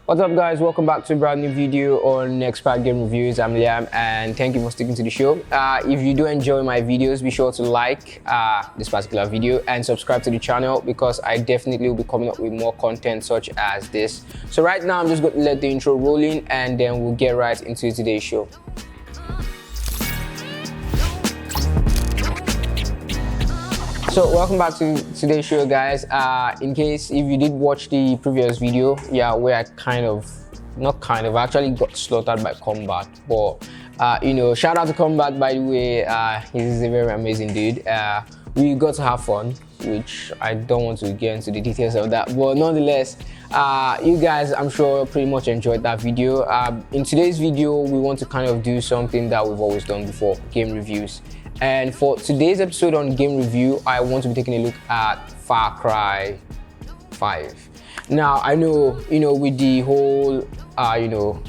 What's up, guys? Welcome back to a brand new video on NexPad Game Reviews. I'm Liam and thank you for sticking to the show. If you do enjoy my videos, be sure to like this particular video and subscribe to the channel because I definitely will be coming up with more content such as this. So right now, I'm just going to let the intro roll in and then we'll get right into today's show. So welcome back to today's show, guys. In case if you did watch the previous video, where I actually got slaughtered by Combat, but shout out to Combat, by the way. He's a very amazing dude. We got to have fun, which I don't want to get into the details of that, but nonetheless, you guys, I'm sure, pretty much enjoyed that video. In today's video, we want to kind of do something that we've always done before: game reviews. And for today's episode on game review, I want to be taking a look at Far Cry 5. Now, I know, with the whole, you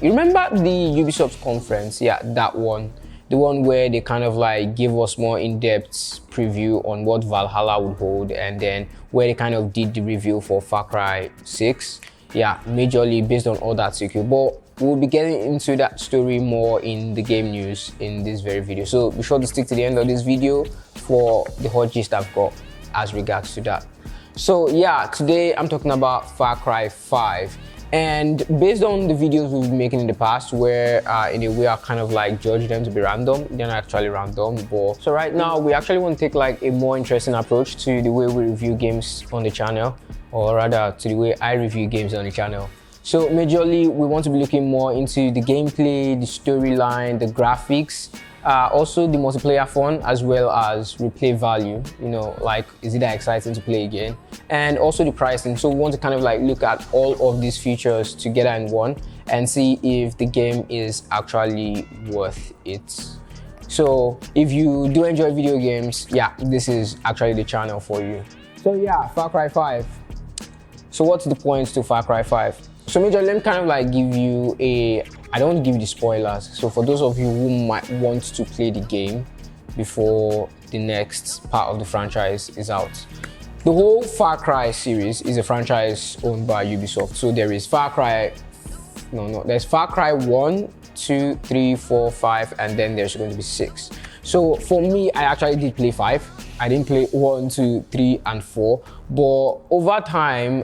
remember the Ubisoft conference? Yeah, that one. The one where they kind of like give us more in-depth preview on what Valhalla would hold, and then where they kind of did the review for Far Cry 6. Yeah, majorly based on all that sequel. But we'll be getting into that story more in the game news in this very video. So be sure to stick to the end of this video for the hot gist I've got as regards to that. So yeah, today I'm talking about Far Cry 5. And based on the videos we've been making in the past, where in a way I kind of like judge them to be random, they're not actually random. But so right now we actually want to take like a more interesting approach to the way we review games on the channel, or rather to the way I review games on the channel. So majorly we want to be looking more into the gameplay, the storyline, the graphics, also the multiplayer fun, as well as replay value. Like, is it that exciting to play again? And also the pricing. So we want to kind of like look at all of these features together in one and see if the game is actually worth it. So if you do enjoy video games, this is actually the channel for you. So yeah, Far Cry 5. So what's the points to Far Cry 5? So major, let me kind of like give you I don't want to give you the spoilers. So for those of you who might want to play the game before the next part of the franchise is out. The whole Far Cry series is a franchise owned by Ubisoft. So there is there's Far Cry 1, 2, 3, 4, 5, and then there's going to be 6. So for me, I actually did play 5. I didn't play 1, 2, 3, and 4. But over time,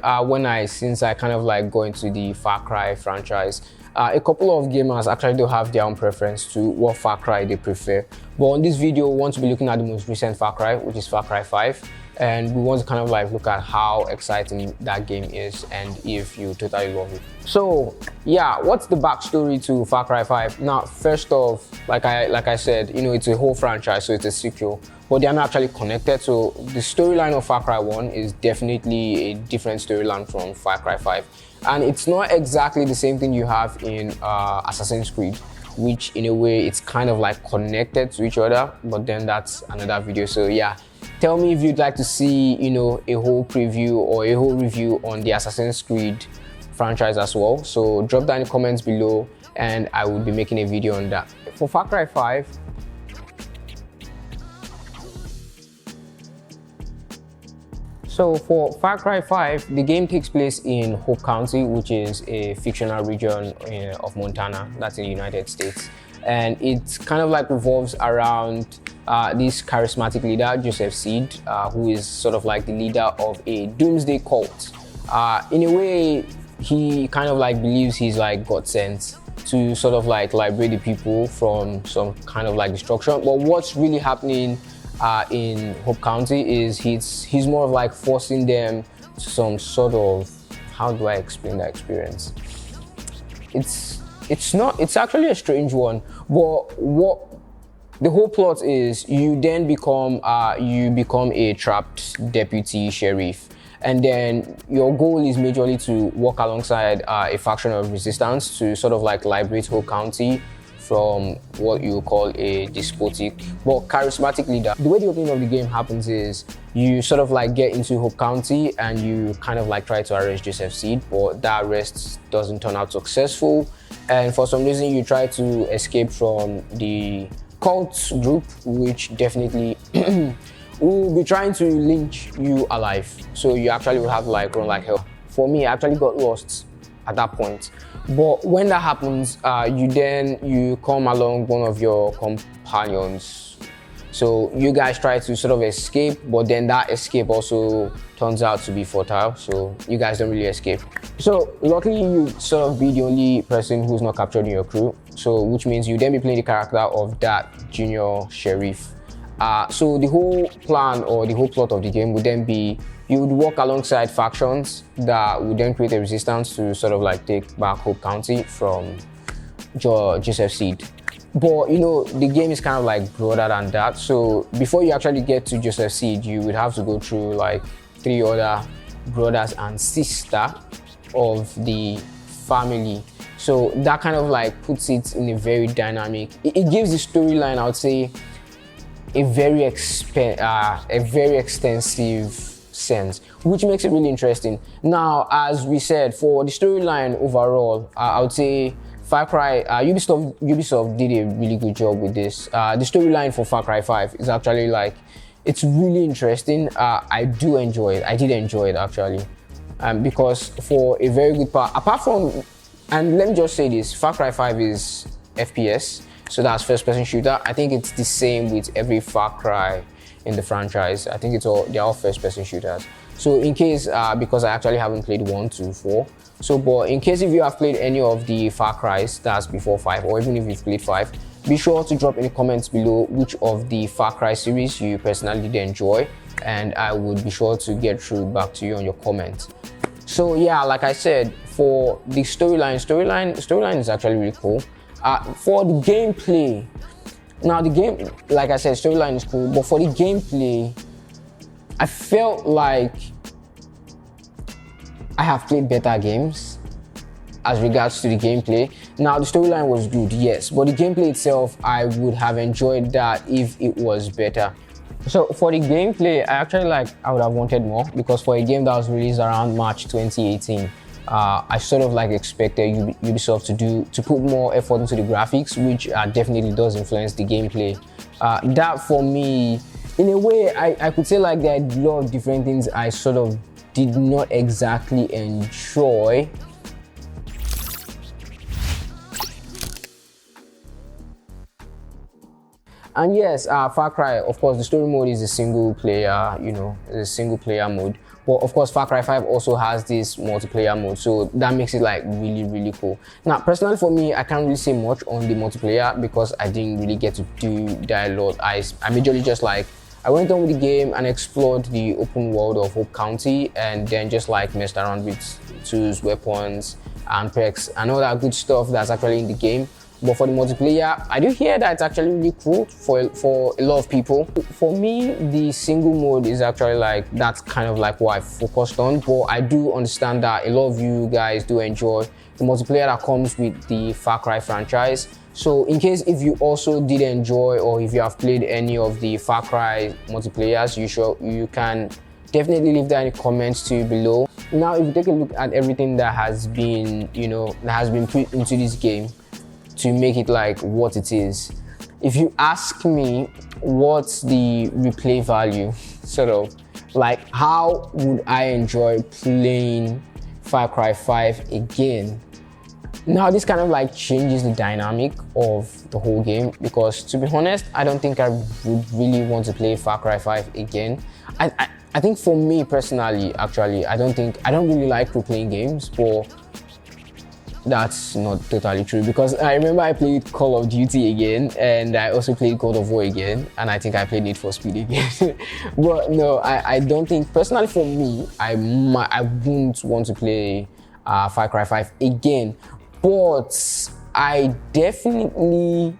since I kind of like go into the Far Cry franchise, a couple of gamers actually do have their own preference to what Far Cry they prefer. But on this video, we want to be looking at the most recent Far Cry, which is Far Cry 5. And we want to kind of like look at how exciting that game is and if you totally love it. So yeah, what's the backstory to Far Cry 5? Now, first off, like I said, it's a whole franchise, so it's a sequel, but they are not actually connected. So the storyline of Far Cry 1 is definitely a different storyline from Far Cry 5. And it's not exactly the same thing you have in Assassin's Creed, which in a way it's kind of like connected to each other, but then that's another video. So yeah, tell me if you'd like to see, a whole preview or a whole review on the Assassin's Creed franchise as well. So drop that in the comments below and I will be making a video on that. For Far Cry 5, so for Far Cry 5, the game takes place in Hope County, which is a fictional region of Montana, that's in the United States. And it kind of like revolves around this charismatic leader, Joseph Seed, who is sort of like the leader of a doomsday cult. In a way, he kind of like believes he's like God sent to sort of like liberate the people from some kind of like destruction. But what's really happening in Hope County is he's more of like forcing them to some sort of, how do I explain that experience? It's actually a strange one, but what the whole plot is, you then become a trapped deputy sheriff, and then your goal is majorly to work alongside a faction of resistance to sort of like liberate Hope County from what you call a despotic but charismatic leader. The way the opening of the game happens is you sort of like get into Hope County and you kind of like try to arrest Joseph Seed, but that arrest doesn't turn out successful. And for some reason you try to escape from the cult group, which definitely will be trying to lynch you alive. So you actually will have to like run like hell. For me, I actually got lost at that point. But when that happens, you come along one of your companions. So you guys try to sort of escape, but then that escape also turns out to be fertile, so you guys don't really escape. So luckily you sort of be the only person who's not captured in your crew, so which means you then be playing the character of that junior sheriff. So the whole plan or the whole plot of the game would then be you would work alongside factions that would then create a resistance to sort of like take back Hope County from Joseph Seed. But you know, the game is kind of like broader than that. So before you actually get to Joseph Seed, you would have to go through like 3 other brothers and sister of the family. So that kind of like puts it in a very dynamic. It gives the storyline, I would say, a very extensive sense, which makes it really interesting. Now, as we said, for the storyline overall, I would say Far Cry, Ubisoft did a really good job with this. The storyline for Far Cry 5 is actually like, it's really interesting. I did enjoy it actually, because for a very good part, apart from, and let me just say this, Far Cry 5 is FPS, so that's first person shooter. I think it's the same with every Far Cry in the franchise. I think they're all first person shooters. So in case, because I actually haven't played 1, 2, 4, so but in case if you have played any of the Far Cries that's before 5, or even if you've played 5, be sure to drop in the comments below which of the Far Cry series you personally did enjoy, and I would be sure to get through back to you on your comments. So yeah, like I said, for the storyline is actually really cool. For the gameplay, now the game, like I said, storyline is cool, but for the gameplay, I felt like I have played better games as regards to the gameplay. Now the storyline was good, yes, but the gameplay itself, I would have enjoyed that if it was better. So for the gameplay, I would have wanted more, because for a game that was released around March 2018, I sort of like expected Ubisoft to put more effort into the graphics, which definitely does influence the gameplay. That for me, in a way, I could say like there are a lot of different things I sort of did not exactly enjoy. And yes, Far Cry, of course, the story mode is a single player, it's a single player mode. But of course, Far Cry 5 also has this multiplayer mode, so that makes it like really, really cool. Now, personally for me, I can't really say much on the multiplayer because I didn't really get to do that a lot. I majorly just like, I went on with the game and explored the open world of Hope County, and then just like messed around with tools, weapons, and perks, and all that good stuff that's actually in the game. But for the multiplayer, I do hear that it's actually really cool for a lot of people. For me, the single mode is actually like, that's kind of like what I focused on, but I do understand that a lot of you guys do enjoy the multiplayer that comes with the Far Cry franchise. So in case if you also did enjoy, or if you have played any of the Far Cry multiplayers, you can definitely leave that in the comments too below. Now, if you take a look at everything that has been, put into this game to make it like what it is, if you ask me what's the replay value, sort of like how would I enjoy playing Far Cry 5 again, now this kind of like changes the dynamic of the whole game, because to be honest, I don't think I would really want to play Far Cry 5 again. I think for me personally, actually, I don't really like replaying games, but that's not totally true, because I remember I played Call of Duty again, and I also played God of War again, and I think I played Need for Speed again. But no, I don't think, personally for me, I wouldn't want to play Far Cry 5 again. But I definitely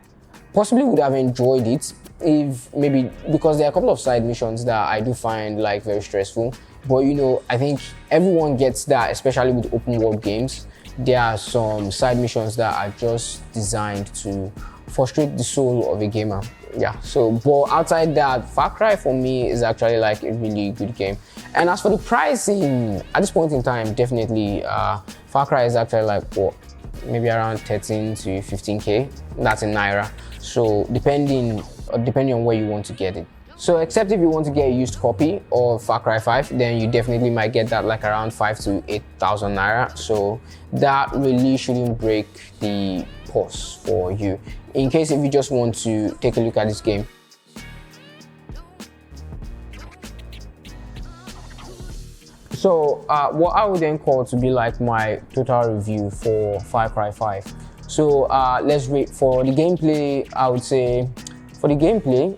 possibly would have enjoyed it if maybe, because there are a couple of side missions that I do find like very stressful. But I think everyone gets that, especially with open world games. There are some side missions that are just designed to frustrate the soul of a gamer. Yeah, so but outside that, Far Cry for me is actually like a really good game. And as for the pricing, at this point in time, definitely Far Cry is actually like maybe around 13 to 15k. That's in Naira. So depending on where you want to get it. So except if you want to get a used copy of Far Cry 5, then you definitely might get that like around 5 to 8,000 naira. So that really shouldn't break the purse for you. In case if you just want to take a look at this game. So what I would then call to be like my total review for Far Cry 5. So let's rate for the gameplay. I would say for the gameplay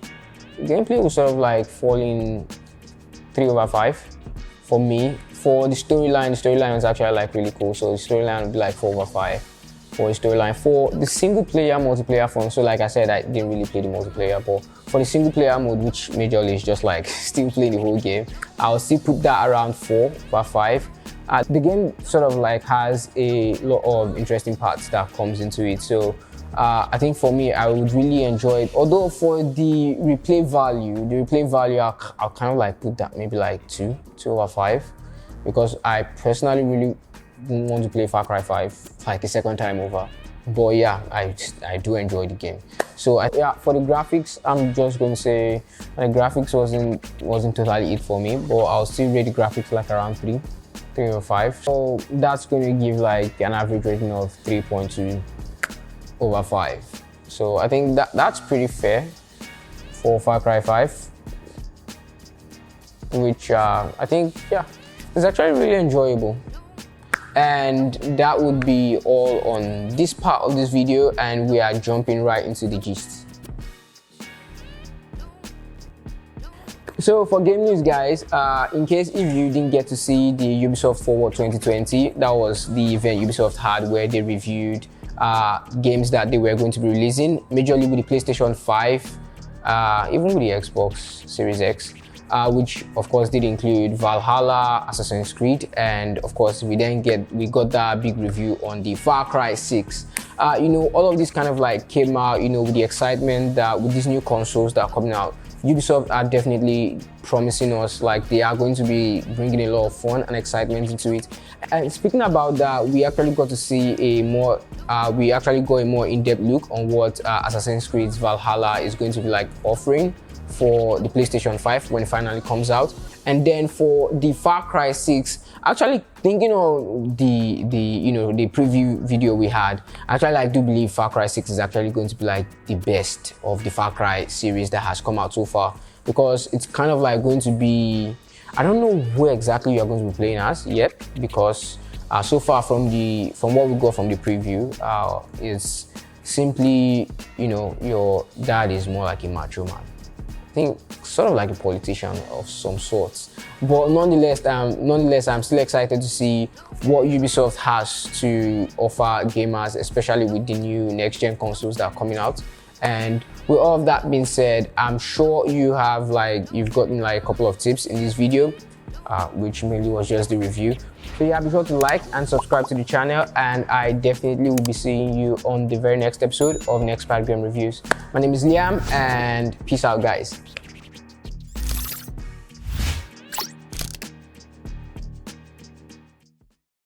will sort of like fall in 3/5 for me. For the storyline was actually like really cool. So the storyline would be like 4/5 for the storyline. For the single player multiplayer fun, so like I said, I didn't really play the multiplayer, but for the single player mode, which majorly is just like still playing the whole game, I'll still put that around 4/5. The game sort of like has a lot of interesting parts that comes into it. So I think for me, I would really enjoy it. Although for the replay value, I'll kind of like put that maybe like 2/5, because I personally really want to play Far Cry 5 like a second time over. But yeah, I do enjoy the game. So yeah, for the graphics, I'm just going to say the graphics wasn't totally it for me, but I'll still rate the graphics like around 3/5. So that's going to give like an average rating of 3.2/5. So I think that's pretty fair for Far Cry 5, which I think, yeah, it's actually really enjoyable. And that would be all on this part of this video, and we are jumping right into the gist. So for game news, guys, in case if you didn't get to see the Ubisoft Forward 2020, that was the event Ubisoft had where they reviewed games that they were going to be releasing, majorly with the PlayStation 5, even with the Xbox Series X, which of course did include Valhalla, Assassin's Creed, and of course we got that big review on the Far Cry 6. All of this kind of like came out, with the excitement that with these new consoles that are coming out, Ubisoft are definitely promising us like they are going to be bringing a lot of fun and excitement into it. And speaking about that, we actually got to see a more in-depth look on what Assassin's Creed Valhalla is going to be like offering for the PlayStation 5 when it finally comes out. And then for the Far Cry 6, actually thinking of the preview video we had, actually I do believe Far Cry 6 is actually going to be like the best of the Far Cry series that has come out so far, because it's kind of like going to be, I don't know who exactly you are going to be playing as yet, because so far from what we got from the preview, is simply, your dad is more like a macho man. I think sort of like a politician of some sorts. But nonetheless, I'm still excited to see what Ubisoft has to offer gamers, especially with the new next-gen consoles that are coming out. And with all of that being said, I'm sure you've gotten like a couple of tips in this video, which mainly was just the review. So yeah, be sure to like and subscribe to the channel, and I definitely will be seeing you on the very next episode of NexPad Game Reviews. My name is Liam, and peace out, guys.